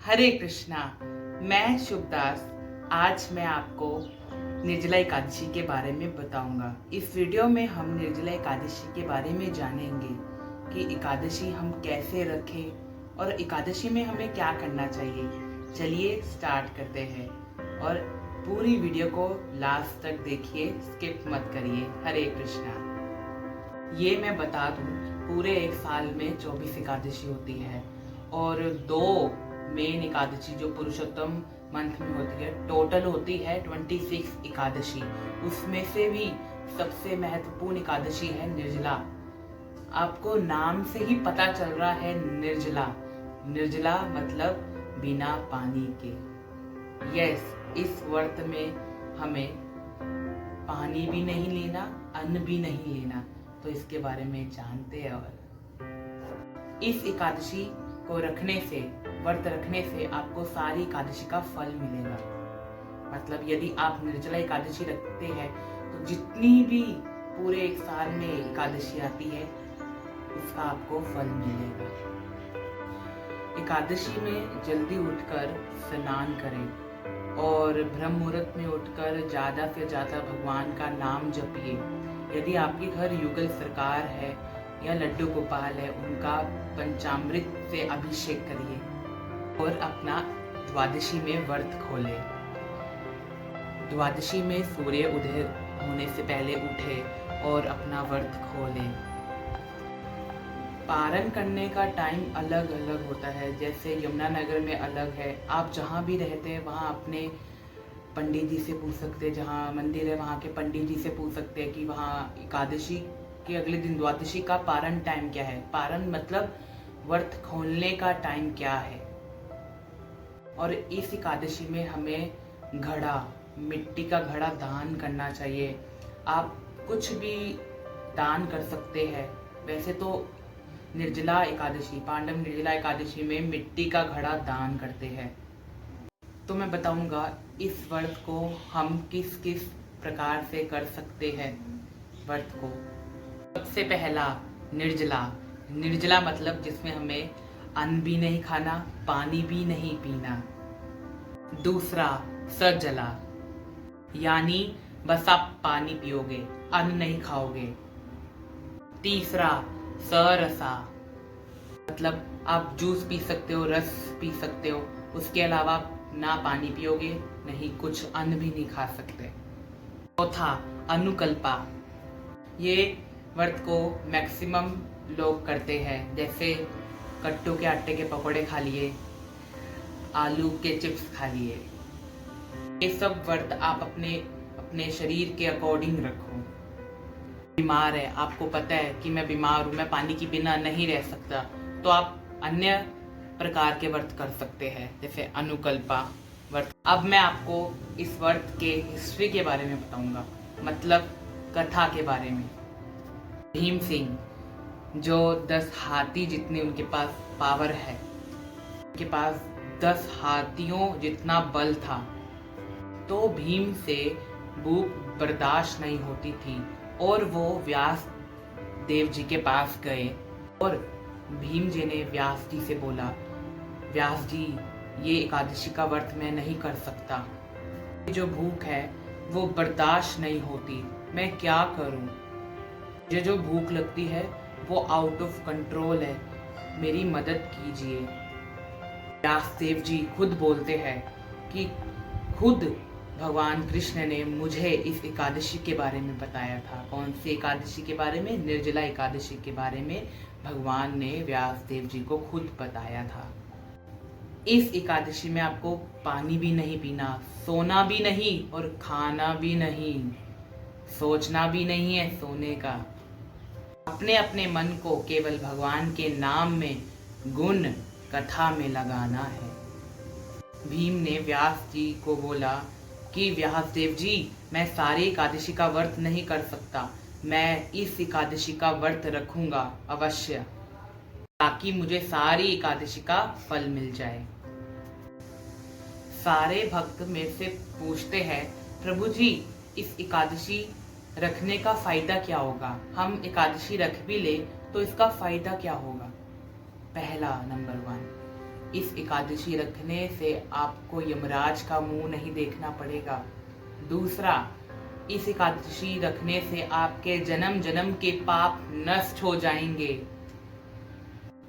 हरे कृष्णा। मैं शुभदास। आज मैं आपको निर्जला एकादशी के बारे में बताऊंगा। इस वीडियो में हम निर्जला एकादशी के बारे में जानेंगे कि एकादशी हम कैसे रखें और एकादशी में हमें क्या करना चाहिए। चलिए स्टार्ट करते हैं और पूरी वीडियो को लास्ट तक देखिए, स्किप मत करिए। हरे कृष्णा। ये मैं बता दूं, पूरे एक साल में 24 एकादशी होती है और 2 मेन एकादशी जो पुरुषोत्तम मंथ में होती है, टोटल होती है 26 एकादशी। उसमें से भी सबसे महत्वपूर्ण एकादशी है निर्जला। आपको नाम से ही पता चल रहा है निर्जला। निर्जला मतलब बिना पानी के। यस, इस व्रत में हमें पानी भी नहीं लेना, अन्न भी नहीं लेना। तो इसके बारे में जानते हैं। और इस एकादशी को रखने से, व्रत रखने से आपको सारी एकादशी का फल मिलेगा। मतलब यदि आप निर्जला एकादशी रखते हैं तो जितनी भी पूरे एक साल में एकादशी आती है उसका आपको फल मिलेगा। एकादशी में जल्दी उठकर स्नान करें और ब्रह्म मुहूर्त में उठकर ज्यादा से ज्यादा भगवान का नाम जपिए। यदि आपके घर युगल सरकार है या लड्डू गोपाल है, उनका पंचामृत से अभिषेक करिए और अपना द्वादशी में व्रत खोले। द्वादशी में सूर्य उदय होने से पहले उठे और अपना व्रत खोले। पारण करने का टाइम अलग अलग होता है, जैसे यमुनानगर में अलग है। आप जहाँ भी रहते हैं वहाँ अपने पंडित जी से पूछ सकते हैं, जहाँ मंदिर है वहाँ के पंडित जी से पूछ सकते हैं कि वहाँ एकादशी के अगले दिन द्वादशी का पारण टाइम क्या है। पारण मतलब व्रत खोलने का टाइम क्या है। और इस एकादशी में हमें घड़ा, मिट्टी का घड़ा दान करना चाहिए। आप कुछ भी दान कर सकते हैं। वैसे तो निर्जला एकादशी, पांडव निर्जला एकादशी में मिट्टी का घड़ा दान करते हैं। तो मैं बताऊंगा इस व्रत को हम किस किस प्रकार से कर सकते हैं। व्रत को सबसे पहला निर्जला। निर्जला मतलब जिसमें हमें अन्न भी नहीं खाना, पानी भी नहीं पीना। दूसरा सजला, यानी बस आप पानी पियोगे, अन्न नहीं खाओगे। तीसरा सरसा, मतलब आप जूस पी सकते हो, रस पी सकते हो, उसके अलावा ना पानी पियोगे, नहीं कुछ अन्न भी नहीं खा सकते। चौथा अनुकल्पा। ये व्रत को मैक्सिमम लोग करते हैं, जैसे कट्टू के आटे के पकौड़े खा लिए, आलू के चिप्स खा लिए। ये सब व्रत आप अपने शरीर के अकॉर्डिंग रखो। बीमार है, आपको पता है कि मैं बीमार हूँ, मैं पानी के बिना नहीं रह सकता, तो आप अन्य प्रकार के व्रत कर सकते हैं, जैसे अनुकल्पा व्रत। अब मैं आपको इस व्रत के हिस्ट्री के बारे में बताऊंगा, मतलब कथा के बारे में। भीम सिंह, जो 10 हाथी जितने उनके पास पावर है, उनके पास 10 हाथियों जितना बल था, तो भीम से भूख बर्दाश्त नहीं होती थी और वो व्यास देव जी के पास गए और भीम जी ने व्यास जी से बोला, व्यास जी ये एकादशी का व्रत मैं नहीं कर सकता, जो भूख है वो बर्दाश्त नहीं होती, मैं क्या करूं। मुझे जो भूख लगती है वो आउट ऑफ कंट्रोल है, मेरी मदद कीजिए। व्यास देव जी खुद बोलते हैं कि खुद भगवान कृष्ण ने मुझे इस एकादशी के बारे में बताया था। कौन सी एकादशी के बारे में? निर्जला एकादशी के बारे में भगवान ने व्यास देव जी को खुद बताया था। इस एकादशी में आपको पानी भी नहीं पीना, सोना भी नहीं और खाना भी नहीं, सोचना भी नहीं है सोने का। अपने अपने मन को केवल भगवान के नाम में, गुण कथा में लगाना है। भीम ने व्यास जी को बोला कि व्यास देव जी, मैं सारी एकादशी का व्रत नहीं कर सकता, मैं इस एकादशी का व्रत रखूंगा अवश्य, ताकि मुझे सारी एकादशी का फल मिल जाए। सारे भक्त मेरे से पूछते हैं, प्रभु जी इस एकादशी रखने का फायदा क्या होगा? हम एकादशी रख भी ले तो इसका फायदा क्या होगा? पहला नंबर 1, इस एकादशी रखने से आपको यमराज का मुंह नहीं देखना पड़ेगा। दूसरा, इस एकादशी रखने से आपके जन्म जन्म के पाप नष्ट हो जाएंगे।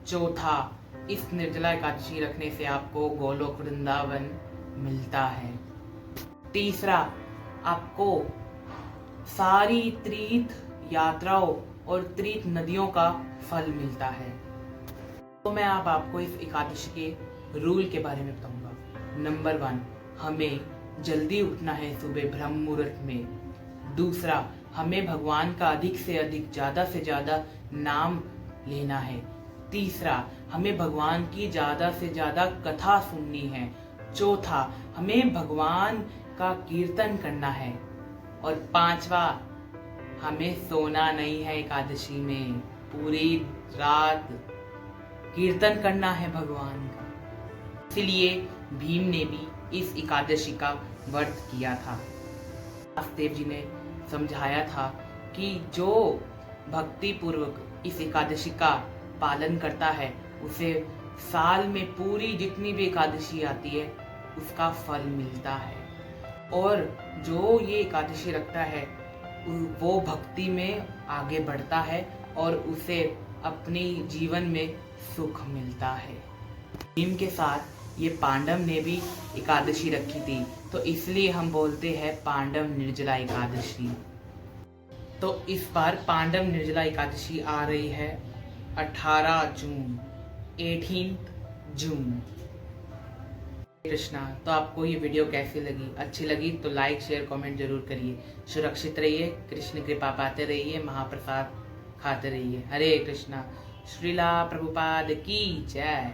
चौथा, इस निर्जला एकादशी रखने से आपको गोलोक वृंदावन मिलता है। तीसरा, आपको सारी तीर्थ यात्राओं और तीर्थ नदियों का फल मिलता है। तो मैं अब आपको इस एकादशी के रूल के बारे में बताऊंगा। नंबर 1, हमें जल्दी उठना है सुबह ब्रह्म मुहूर्त में। दूसरा, हमें भगवान का अधिक से अधिक ज्यादा से ज्यादा नाम लेना है। तीसरा, हमें भगवान की ज्यादा से ज्यादा कथा सुननी है। चौथा, हमें भगवान का कीर्तन करना है। और पांचवा, हमें सोना नहीं है एकादशी में, पूरी रात कीर्तन करना है भगवान का। इसलिए भीम ने भी इस एकादशी का व्रत किया था। वासुदेव जी ने समझाया था कि जो भक्ति पूर्वक इस एकादशी का पालन करता है उसे साल में पूरी जितनी भी एकादशी आती है उसका फल मिलता है। और जो ये एकादशी रखता है वो भक्ति में आगे बढ़ता है और उसे अपनी जीवन में सुख मिलता है। भीम के साथ ये पांडव ने भी एकादशी रखी थी, तो इसलिए हम बोलते हैं पांडव निर्जला एकादशी। तो इस बार पांडव निर्जला एकादशी आ रही है 18 जून, 18 जून। कृष्णा। तो आपको ये वीडियो कैसी लगी? अच्छी लगी तो लाइक शेयर कमेंट जरूर करिए। सुरक्षित रहिए, कृष्ण कृपा पाते रहिए, महाप्रसाद खाते रहिए। हरे कृष्णा। श्रीला प्रभुपाद की जय।